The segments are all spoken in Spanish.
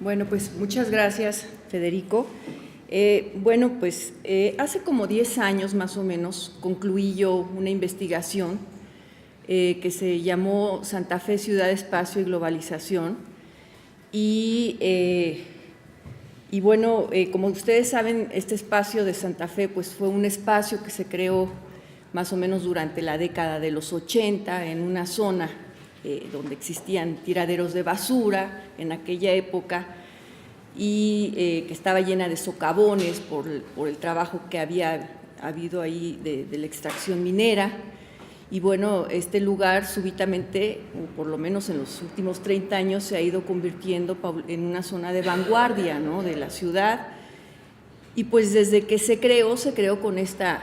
Bueno, pues muchas gracias, Federico. Hace como 10 años más o menos concluí yo una investigación que se llamó Santa Fe, Ciudad, Espacio y Globalización. Como ustedes saben, este espacio de Santa Fe pues, fue un espacio que se creó más o menos durante la década de los 80 en una zona donde existían tiraderos de basura en aquella época y que estaba llena de socavones por el trabajo que había habido ahí de la extracción minera. Y bueno, este lugar súbitamente, o por lo menos en los últimos 30 años, se ha ido convirtiendo en una zona de vanguardia, ¿no?, de la ciudad. Y pues desde que se creó con esta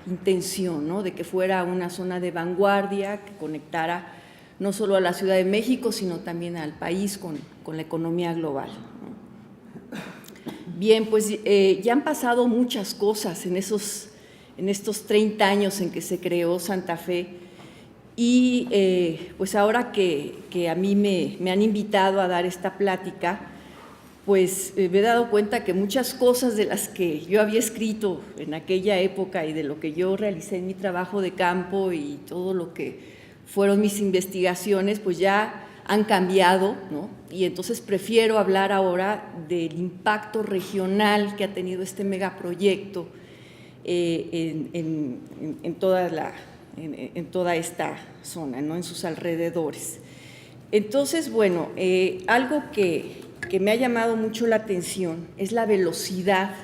intención, ¿no?, de que fuera una zona de vanguardia, que conectara no solo a la Ciudad de México, sino también al país con la economía global, ¿no? Bien, pues ya han pasado muchas cosas en estos 30 años en que se creó Santa Fe y pues ahora que a mí me han invitado a dar esta plática, pues me he dado cuenta que muchas cosas de las que yo había escrito en aquella época y de lo que yo realicé en mi trabajo de campo y todo lo que fueron mis investigaciones, pues ya han cambiado, ¿no? Y entonces prefiero hablar ahora del impacto regional que ha tenido este megaproyecto en toda esta zona, ¿no?, en sus alrededores. Entonces, bueno, algo que me ha llamado mucho la atención es la velocidad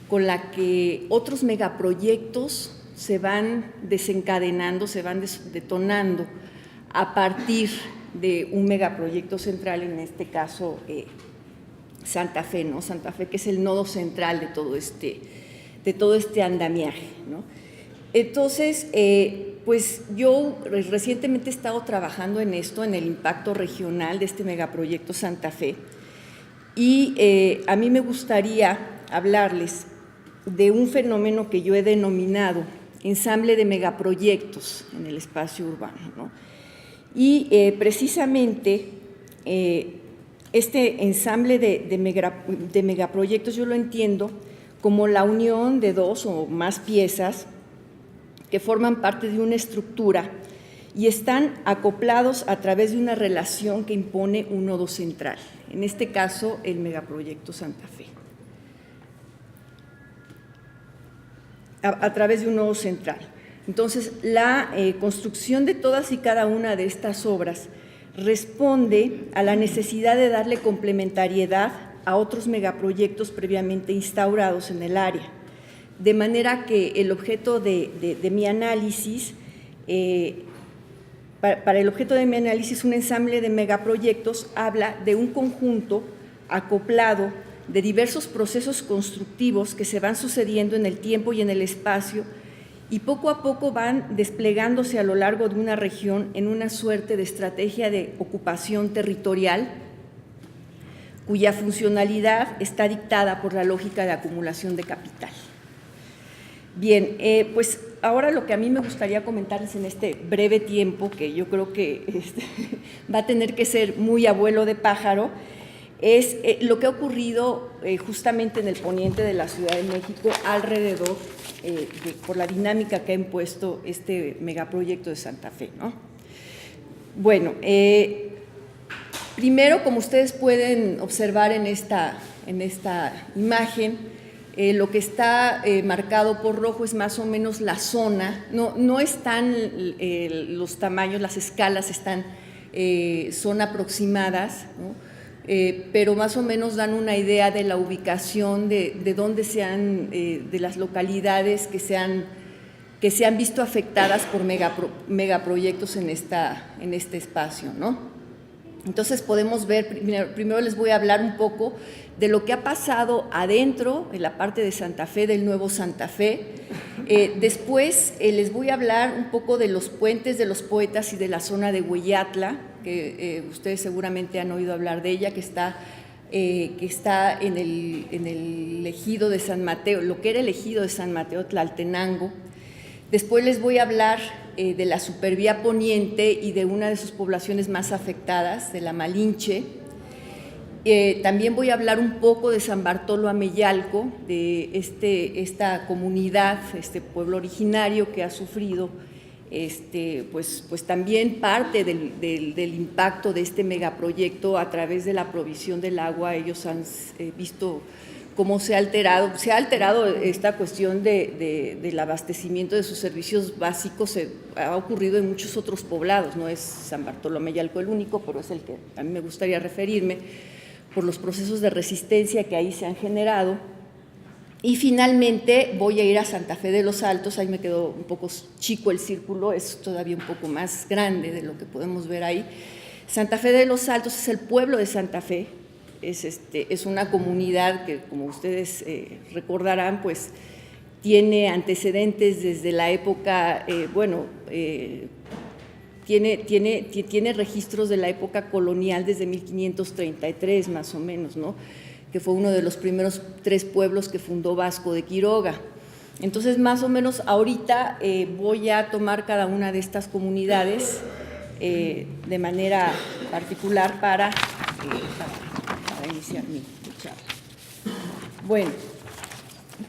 con la que otros megaproyectos se van desencadenando, se van detonando a partir de un megaproyecto central, en este caso Santa Fe, ¿no? Santa Fe, que es el nodo central de todo este andamiaje, ¿no? Entonces, pues yo recientemente he estado trabajando en esto, en el impacto regional de este megaproyecto Santa Fe, y a mí me gustaría hablarles de un fenómeno que yo he denominado ensamble de megaproyectos en el espacio urbano, ¿no? Y precisamente este ensamble de megaproyectos yo lo entiendo como la unión de dos o más piezas que forman parte de una estructura y están acoplados a través de una relación que impone un nodo central, en este caso el megaproyecto Santa Fe. A través de un nodo central. Entonces, la construcción de todas y cada una de estas obras responde a la necesidad de darle complementariedad a otros megaproyectos previamente instaurados en el área, de manera que el objeto de mi análisis, para el objeto de mi análisis, un ensamble de megaproyectos habla de un conjunto acoplado de diversos procesos constructivos que se van sucediendo en el tiempo y en el espacio y poco a poco van desplegándose a lo largo de una región en una suerte de estrategia de ocupación territorial cuya funcionalidad está dictada por la lógica de acumulación de capital. Bien, pues ahora lo que a mí me gustaría comentarles en este breve tiempo, que yo creo que va a tener que ser muy abuelo de pájaro, es lo que ha ocurrido justamente en el poniente de la Ciudad de México alrededor por la dinámica que ha impuesto este megaproyecto de Santa Fe, ¿no? Bueno, primero, como ustedes pueden observar en esta imagen, lo que está marcado por rojo es más o menos la zona, no están los tamaños, las escalas son aproximadas, ¿no? Pero más o menos dan una idea de la ubicación de dónde de las localidades que se han visto afectadas por megaproyectos en este espacio, ¿no? Entonces podemos ver, primero les voy a hablar un poco de lo que ha pasado adentro, en la parte de Santa Fe, del nuevo Santa Fe. Después les voy a hablar un poco de los puentes de los poetas y de la zona de Hueyatla, que ustedes seguramente han oído hablar de ella, que está en el ejido de San Mateo, lo que era el ejido de San Mateo Tlaltenango. Después les voy a hablar de la Supervía Poniente y de una de sus poblaciones más afectadas, de la Malinche. También voy a hablar un poco de San Bartolo Ameyalco, de esta comunidad, este pueblo originario que ha sufrido pues también parte del impacto de este megaproyecto a través de la provisión del agua. Ellos han visto cómo se ha alterado esta cuestión del abastecimiento de sus servicios básicos. Ha ocurrido en muchos otros poblados, no es San Bartolo Ameyalco el único, pero es el que a mí me gustaría referirme, por los procesos de resistencia que ahí se han generado. Y finalmente voy a ir a Santa Fe de los Altos. Ahí me quedó un poco chico el círculo, es todavía un poco más grande de lo que podemos ver ahí. Santa Fe de los Altos es el pueblo de Santa Fe, es una comunidad que, como ustedes recordarán, pues tiene antecedentes desde la época, tiene registros de la época colonial desde 1533 más o menos, ¿no?, que fue uno de los primeros 3 pueblos que fundó Vasco de Quiroga. Entonces, más o menos ahorita voy a tomar cada una de estas comunidades de manera particular para iniciar mi charla. Bueno,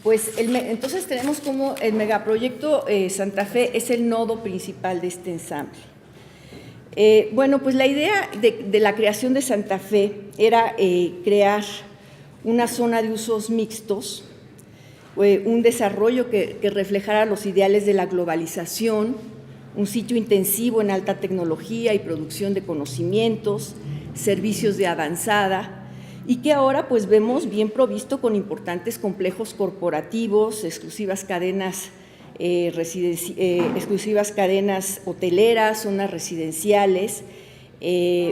pues entonces tenemos como el megaproyecto Santa Fe es el nodo principal de este ensamble. Bueno, pues la idea de la creación de Santa Fe era crear una zona de usos mixtos, un desarrollo que reflejara los ideales de la globalización, un sitio intensivo en alta tecnología y producción de conocimientos, servicios de avanzada, y que ahora pues vemos bien provisto con importantes complejos corporativos, exclusivas cadenas hoteleras, zonas residenciales,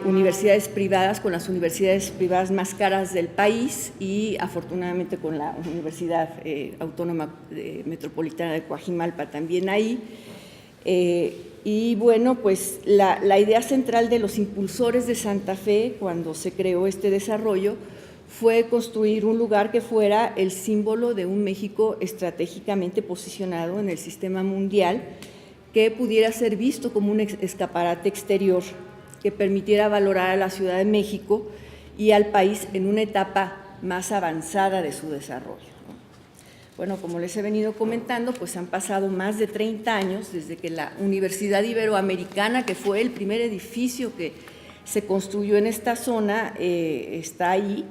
universidades privadas, con las universidades privadas más caras del país y afortunadamente con la Universidad Autónoma Metropolitana de Coajimalpa también ahí. Y bueno, pues la idea central de los impulsores de Santa Fe cuando se creó este desarrollo fue construir un lugar que fuera el símbolo de un México estratégicamente posicionado en el sistema mundial, que pudiera ser visto como un escaparate exterior que permitiera valorar a la Ciudad de México y al país en una etapa más avanzada de su desarrollo. Bueno, como les he venido comentando, pues han pasado más de 30 años desde que la Universidad Iberoamericana, que fue el primer edificio que se construyó en esta zona, está ahí.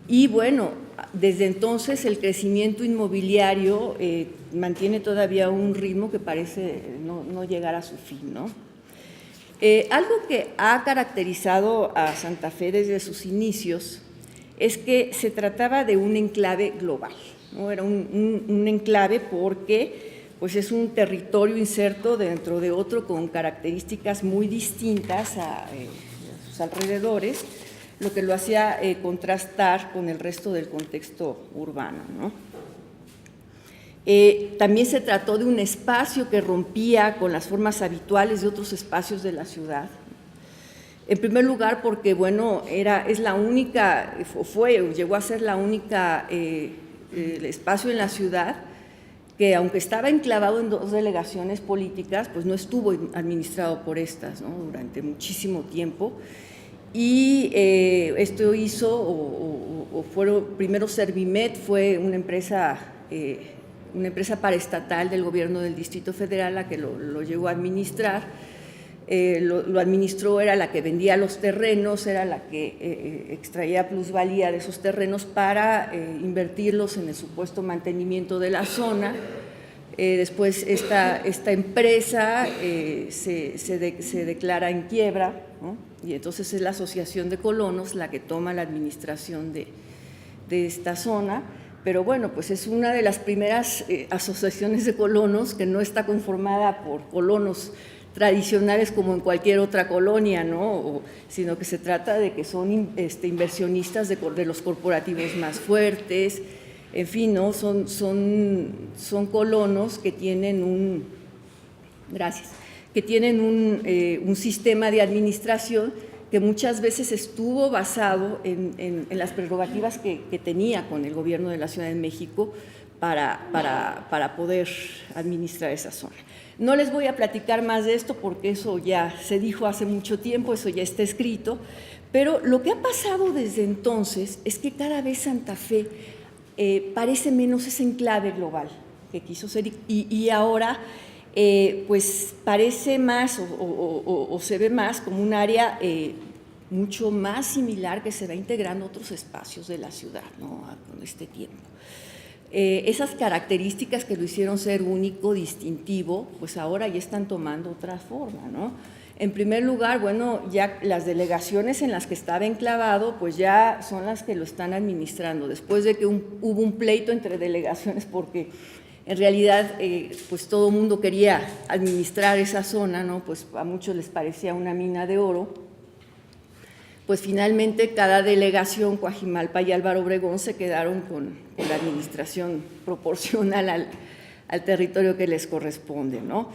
Y bueno, desde entonces el crecimiento inmobiliario mantiene todavía un ritmo que parece no llegar a su fin, ¿no? Algo que ha caracterizado a Santa Fe desde sus inicios es que se trataba de un enclave global, ¿no? Era un enclave porque pues, es un territorio inserto dentro de otro con características muy distintas a sus alrededores, lo que lo hacía contrastar con el resto del contexto urbano, ¿no? También se trató de un espacio que rompía con las formas habituales de otros espacios de la ciudad. En primer lugar, porque bueno, llegó a ser la única el espacio en la ciudad que, aunque estaba enclavado en 2 delegaciones políticas, pues no estuvo administrado por estas, ¿no?, durante muchísimo tiempo. Y esto hizo, primero Servimet fue una empresa paraestatal del gobierno del Distrito Federal la que lo llegó a administrar. Lo administró, era la que vendía los terrenos, era la que extraía plusvalía de esos terrenos para invertirlos en el supuesto mantenimiento de la zona. Después esta empresa se declara en quiebra, ¿no?, y entonces es la Asociación de Colonos la que toma la administración de esta zona. Pero bueno, pues es una de las primeras asociaciones de colonos que no está conformada por colonos tradicionales como en cualquier otra colonia, ¿no?, sino que se trata de que son inversionistas de los corporativos más fuertes. En fin, ¿no?, son colonos que tienen un sistema de administración que muchas veces estuvo basado en las prerrogativas que tenía con el gobierno de la Ciudad de México para poder administrar esa zona. No les voy a platicar más de esto porque eso ya se dijo hace mucho tiempo, eso ya está escrito, Pero lo que ha pasado desde entonces es que cada vez Santa Fe parece menos ese enclave global que quiso ser y ahora pues parece más o se ve más como un área mucho más similar que se va integrando a otros espacios de la ciudad, ¿no? Con este tiempo. Esas características que lo hicieron ser único, distintivo, pues ahora ya están tomando otra forma, ¿no? En primer lugar, bueno, ya las delegaciones en las que estaba enclavado, pues ya son las que lo están administrando, después de que hubo un pleito entre delegaciones porque en realidad pues todo el mundo quería administrar esa zona, ¿no? Pues a muchos les parecía una mina de oro. Pues finalmente cada delegación, Coajimalpa y Álvaro Obregón, se quedaron con la administración proporcional al territorio que les corresponde, ¿no?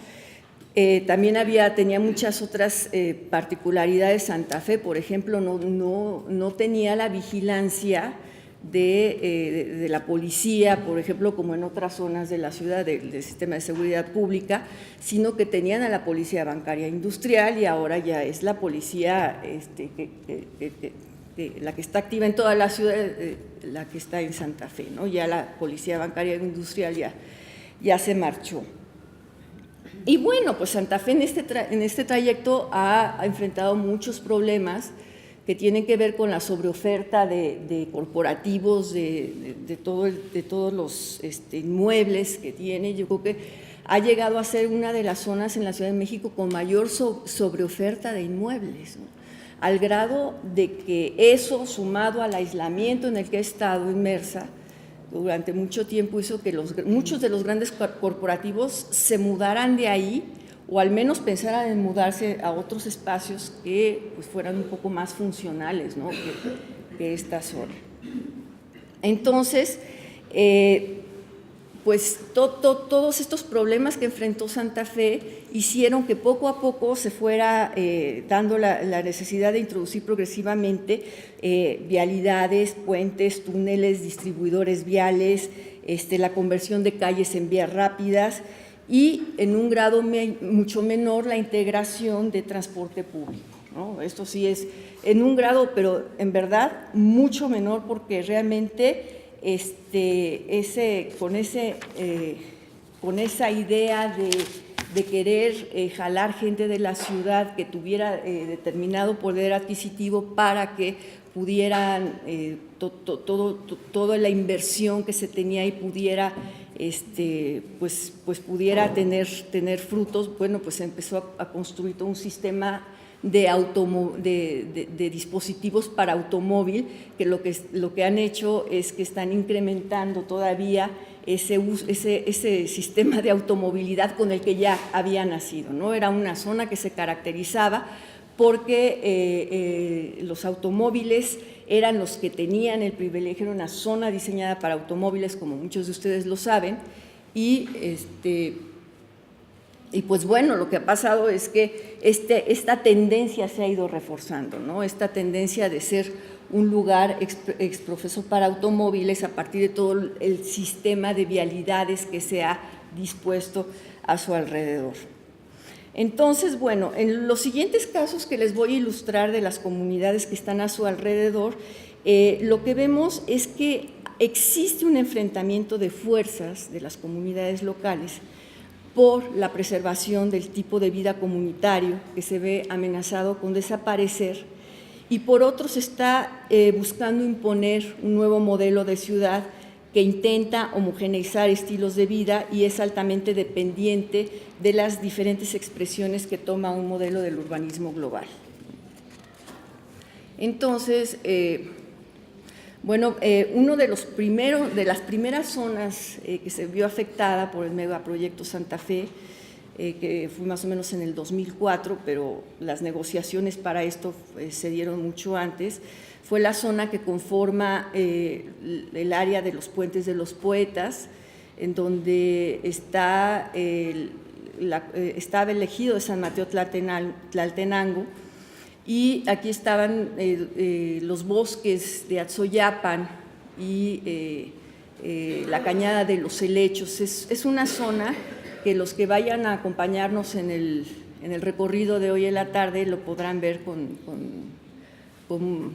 También tenía muchas otras particularidades Santa Fe, por ejemplo, no tenía la vigilancia de la policía, por ejemplo, como en otras zonas de la ciudad del sistema de seguridad pública, sino que tenían a la policía bancaria industrial y ahora ya es la policía la que está activa en toda la ciudad, la que está en Santa Fe, ¿no? Ya la policía bancaria industrial ya se marchó. Y bueno, pues Santa Fe en este trayecto ha enfrentado muchos problemas que tienen que ver con la sobreoferta de corporativos, de todos los inmuebles que tiene. Yo creo que ha llegado a ser una de las zonas en la Ciudad de México con mayor sobreoferta de inmuebles, ¿no? Al grado de que eso, sumado al aislamiento en el que ha estado inmersa durante mucho tiempo, hizo que muchos de los grandes corporativos se mudaran de ahí o al menos pensaran en mudarse a otros espacios que pues, fueran un poco más funcionales, ¿no? que esta zona. Entonces, pues todos estos problemas que enfrentó Santa Fe hicieron que poco a poco se fuera dando la necesidad de introducir progresivamente vialidades, puentes, túneles, distribuidores viales, la conversión de calles en vías rápidas y en un grado mucho menor la integración de transporte público, ¿no? Esto sí es en un grado, pero en verdad mucho menor porque realmente con esa idea de querer jalar gente de la ciudad que tuviera determinado poder adquisitivo para que pudieran, toda la inversión que se tenía y pudiera, pues pudiera tener frutos, bueno, pues se empezó a construir todo un sistema de dispositivos para automóvil, que lo que han hecho es que están incrementando todavía ese sistema de automovilidad con el que ya había nacido, ¿no? Era una zona que se caracterizaba porque los automóviles eran los que tenían el privilegio, era una zona diseñada para automóviles, como muchos de ustedes lo saben, y pues bueno, lo que ha pasado es que esta tendencia se ha ido reforzando, ¿no? Esta tendencia de ser un lugar exprofeso para automóviles a partir de todo el sistema de vialidades que se ha dispuesto a su alrededor. Entonces, bueno, en los siguientes casos que les voy a ilustrar de las comunidades que están a su alrededor, lo que vemos es que existe un enfrentamiento de fuerzas de las comunidades locales por la preservación del tipo de vida comunitario que se ve amenazado con desaparecer y por otro se está buscando imponer un nuevo modelo de ciudad que intenta homogeneizar estilos de vida y es altamente dependiente de las diferentes expresiones que toma un modelo del urbanismo global. Entonces, bueno, uno de las primeras zonas que se vio afectada por el megaproyecto Santa Fe, que fue más o menos en el 2004, pero las negociaciones para esto se dieron mucho antes, fue la zona que conforma el área de los Puentes de los Poetas, en donde estaba el ejido de San Mateo Tlaltenango, y aquí estaban los bosques de Atzoyapan y la cañada de los Helechos. Es una zona que los que vayan a acompañarnos en el recorrido de hoy en la tarde lo podrán ver con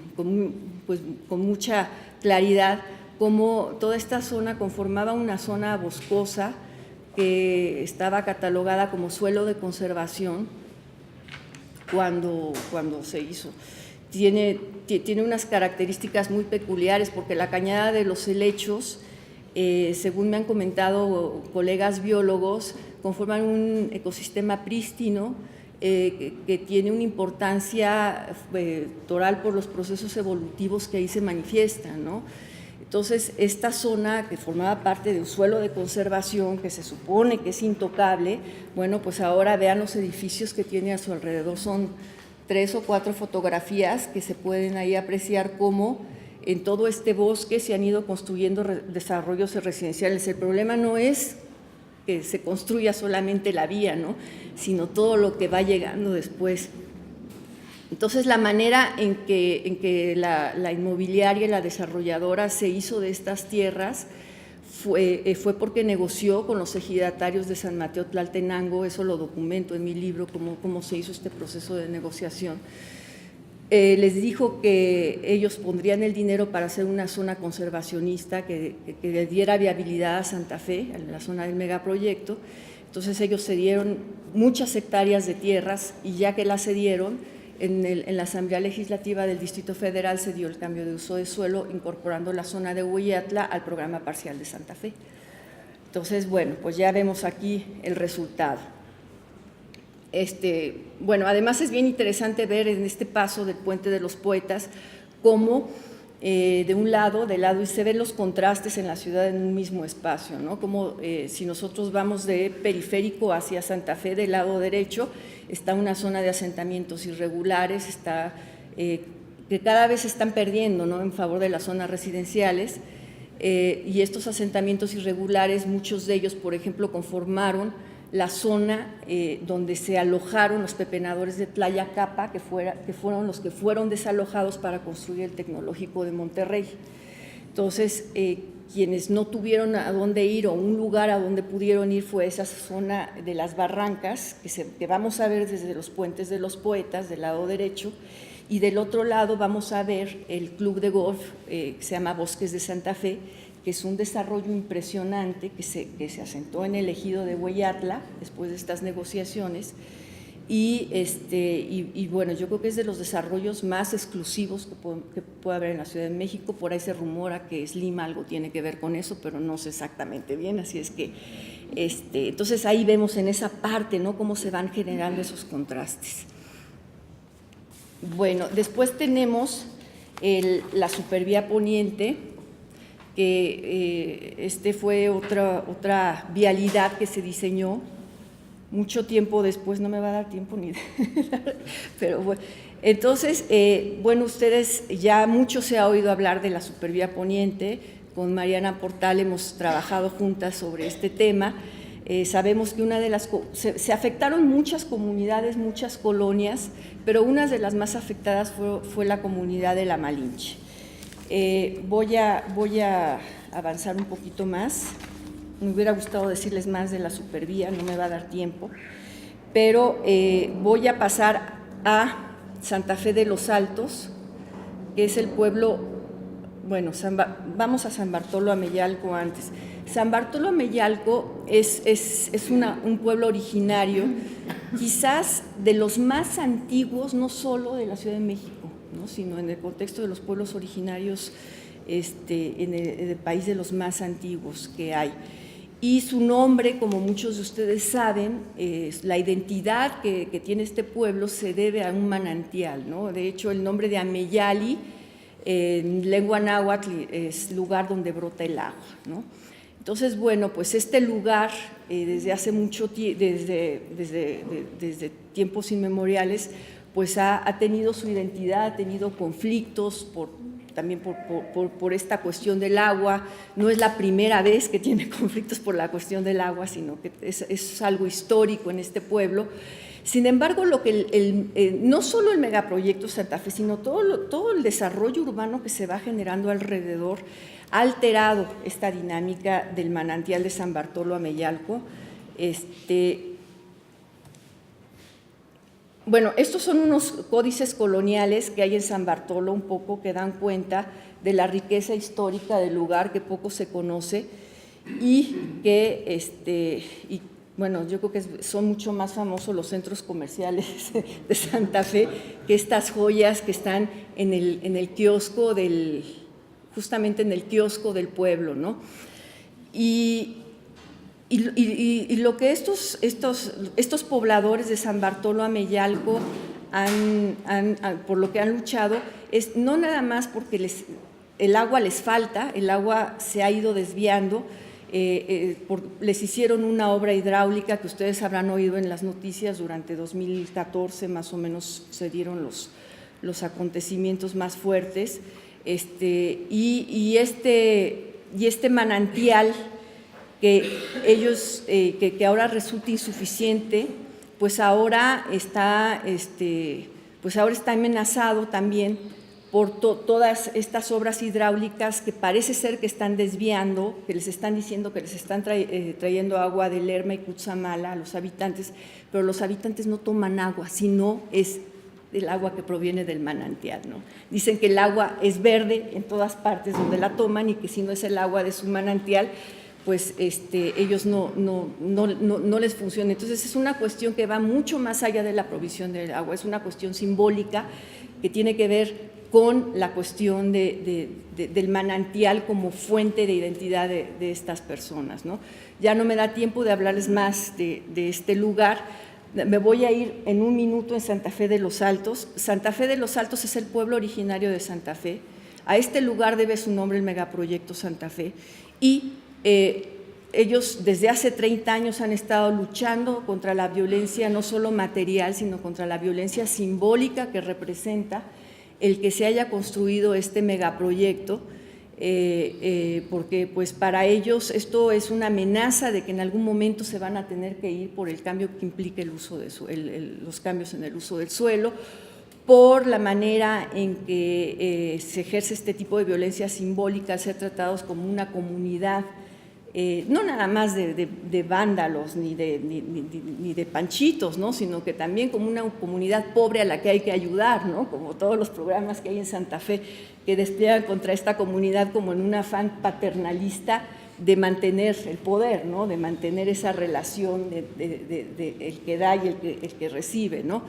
mucha claridad cómo toda esta zona conformaba una zona boscosa que estaba catalogada como suelo de conservación cuando se hizo. Tiene unas características muy peculiares porque la cañada de los helechos, según me han comentado colegas biólogos, conforman un ecosistema prístino que tiene una importancia toral por los procesos evolutivos que ahí se manifiestan, ¿no? Entonces, esta zona que formaba parte de un suelo de conservación que se supone que es intocable, bueno, pues ahora vean los edificios que tiene a su alrededor, son 3 o 4 fotografías que se pueden ahí apreciar cómo en todo este bosque se han ido construyendo desarrollos residenciales. El problema no es que se construya solamente la vía, ¿no?, sino todo lo que va llegando después. Entonces, la manera en que la inmobiliaria y la desarrolladora se hizo de estas tierras fue porque negoció con los ejidatarios de San Mateo Tlaltenango, eso lo documento en mi libro, cómo se hizo este proceso de negociación. Les dijo que ellos pondrían el dinero para hacer una zona conservacionista que le diera viabilidad a Santa Fe, en la zona del megaproyecto. Entonces, ellos cedieron muchas hectáreas de tierras y ya que las cedieron, en la Asamblea Legislativa del Distrito Federal se dio el cambio de uso de suelo, incorporando la zona de Hueyatla al programa parcial de Santa Fe. Entonces, bueno, pues ya vemos aquí el resultado. Bueno, además es bien interesante ver en este paso del Puente de los Poetas cómo del lado y se ven los contrastes en la ciudad en un mismo espacio, ¿no? Como si nosotros vamos de periférico hacia Santa Fe, del lado derecho está una zona de asentamientos irregulares, que cada vez se están perdiendo, ¿no?, en favor de las zonas residenciales, y estos asentamientos irregulares, muchos de ellos, por ejemplo, conformaron la zona donde se alojaron los pepenadores de Tlayacapa, que fueron los que fueron desalojados para construir el Tecnológico de Monterrey. Entonces, quienes no tuvieron a dónde ir o un lugar a donde pudieron ir fue esa zona de las barrancas, que vamos a ver desde los Puentes de los Poetas, del lado derecho, y del otro lado vamos a ver el club de golf que se llama Bosques de Santa Fe, que es un desarrollo impresionante que se asentó en el ejido de Hueyatla después de estas negociaciones y bueno, yo creo que es de los desarrollos más exclusivos que puede haber en la Ciudad de México. Por ahí se rumora que Lima algo tiene que ver con eso, pero no sé exactamente bien, así es que entonces ahí vemos en esa parte, ¿no?, cómo se van generando esos contrastes. Bueno, después tenemos la Supervía Poniente, que fue otra vialidad que se diseñó mucho tiempo después, no me va a dar tiempo ni pero bueno. Entonces, bueno, ustedes ya mucho se ha oído hablar de la Supervía Poniente. Con Mariana Portal hemos trabajado juntas sobre este tema. Sabemos que se afectaron muchas comunidades, muchas colonias, pero una de las más afectadas fue la comunidad de La Malinche. Voy a avanzar un poquito más. Me hubiera gustado decirles más de la Supervía, no me va a dar tiempo, pero voy a pasar a Santa Fe de los Altos, que es el pueblo, bueno, vamos a San Bartolo Ameyalco antes. San Bartolo Ameyalco es un pueblo originario, quizás de los más antiguos, no solo de la Ciudad de México, ¿no?, sino en el contexto de los pueblos originarios en el país, de los más antiguos que hay. Y su nombre, como muchos de ustedes saben, la identidad que tiene este pueblo se debe a un manantial, ¿no? De hecho, el nombre de Ameyali, en lengua náhuatl, es lugar donde brota el agua, ¿no? Entonces, bueno, pues este lugar, desde hace mucho tiempo, desde tiempos inmemoriales, pues ha tenido su identidad, ha tenido conflictos también por esta cuestión del agua. No es la primera vez que tiene conflictos por la cuestión del agua, sino que es algo histórico en este pueblo. Sin embargo, no solo el megaproyecto Santa Fe, sino todo el desarrollo urbano que se va generando alrededor ha alterado esta dinámica del manantial de San bueno, estos son unos códices coloniales que hay en San Bartolo un poco, que dan cuenta de la riqueza histórica del lugar, que poco se conoce, y que, bueno, yo creo que son mucho más famosos los centros comerciales de Santa Fe que estas joyas que están en el kiosco justamente en el kiosco del pueblo, ¿no? Y lo que estos pobladores de San Bartolo Ameyalco por lo que han luchado es no nada más porque el agua les falta, el agua se ha ido desviando, les hicieron una obra hidráulica que ustedes habrán oído en las noticias. Durante 2014 más o menos se dieron los acontecimientos más fuertes, y este manantial que ellos, que ahora resulta insuficiente, pues ahora está amenazado también por todas estas obras hidráulicas que parece ser que están desviando, que les están diciendo que les están trayendo agua de Lerma y Cutzamala a los habitantes, pero los habitantes no toman agua, sino es el agua que proviene del manantial, ¿no? Dicen que el agua es verde en todas partes donde la toman y que si no es el agua de su manantial, pues ellos no les funciona. Entonces es una cuestión que va mucho más allá de la provisión del agua, es una cuestión simbólica que tiene que ver con la cuestión del manantial como fuente de identidad de estas personas, ¿no? Ya no me da tiempo de hablarles más de este lugar. Me voy a ir en un minuto en Santa Fe de los Altos. Santa Fe de los Altos es el pueblo originario de Santa Fe. A este lugar debe su nombre el megaproyecto Santa Fe, y ellos desde hace 30 años han estado luchando contra la violencia no solo material, sino contra la violencia simbólica que representa el que se haya construido este megaproyecto, porque pues para ellos esto es una amenaza de que en algún momento se van a tener que ir por el cambio que implica el uso los cambios en el uso del suelo, por la manera en que se ejerce este tipo de violencia simbólica, al ser tratados como una comunidad, no nada más de vándalos ni de panchitos, ¿no? Sino que también como una comunidad pobre a la que hay que ayudar, ¿no? Como todos los programas que hay en Santa Fe que despliegan contra esta comunidad como en un afán paternalista de mantener el poder, ¿no? De mantener esa relación de el que da y el que recibe, ¿no?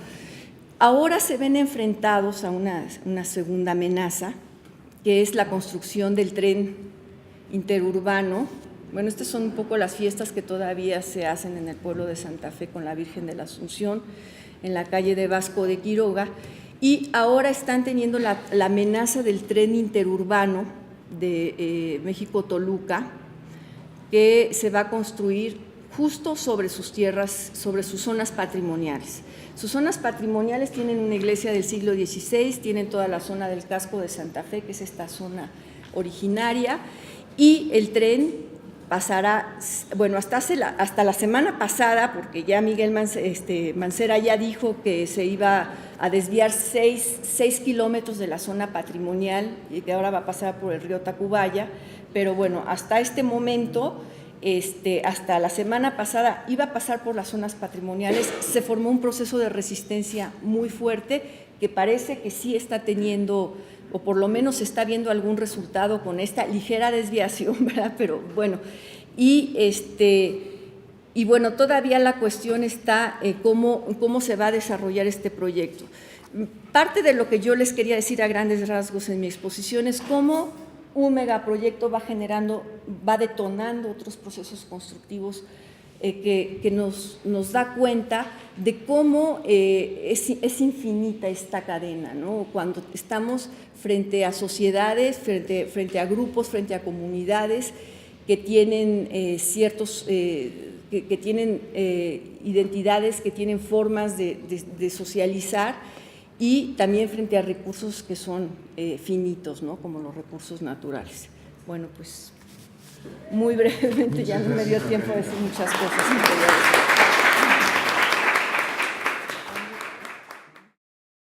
Ahora se ven enfrentados a una segunda amenaza, que es la construcción del tren interurbano. Bueno, estas son un poco las fiestas que todavía se hacen en el pueblo de Santa Fe con la Virgen de la Asunción, en la calle de Vasco de Quiroga, y ahora están teniendo la amenaza del tren interurbano de México-Toluca, que se va a construir justo sobre sus tierras, sobre sus zonas patrimoniales. Sus zonas patrimoniales tienen una iglesia del siglo XVI, tienen toda la zona del casco de Santa Fe, que es esta zona originaria, y el tren pasará, bueno, hasta la semana pasada, porque ya Miguel Mancera ya dijo que se iba a desviar 6 kilómetros de la zona patrimonial y que ahora va a pasar por el río Tacubaya, pero bueno, hasta este momento, hasta la semana pasada iba a pasar por las zonas patrimoniales. Se formó un proceso de resistencia muy fuerte que parece que sí está teniendo, o por lo menos se está viendo algún resultado con esta ligera desviación, ¿verdad? Pero bueno, y bueno, todavía la cuestión está cómo se va a desarrollar este proyecto. Parte de lo que yo les quería decir a grandes rasgos en mi exposición es cómo un megaproyecto va detonando otros procesos constructivos que nos da cuenta de cómo es infinita esta cadena, ¿no? Cuando estamos frente a sociedades, frente a grupos, frente a comunidades que tienen que tienen identidades, que tienen formas de socializar, y también frente a recursos que son finitos, ¿no? Como los recursos naturales. Bueno, pues muy brevemente, ya no me dio tiempo de decir muchas cosas.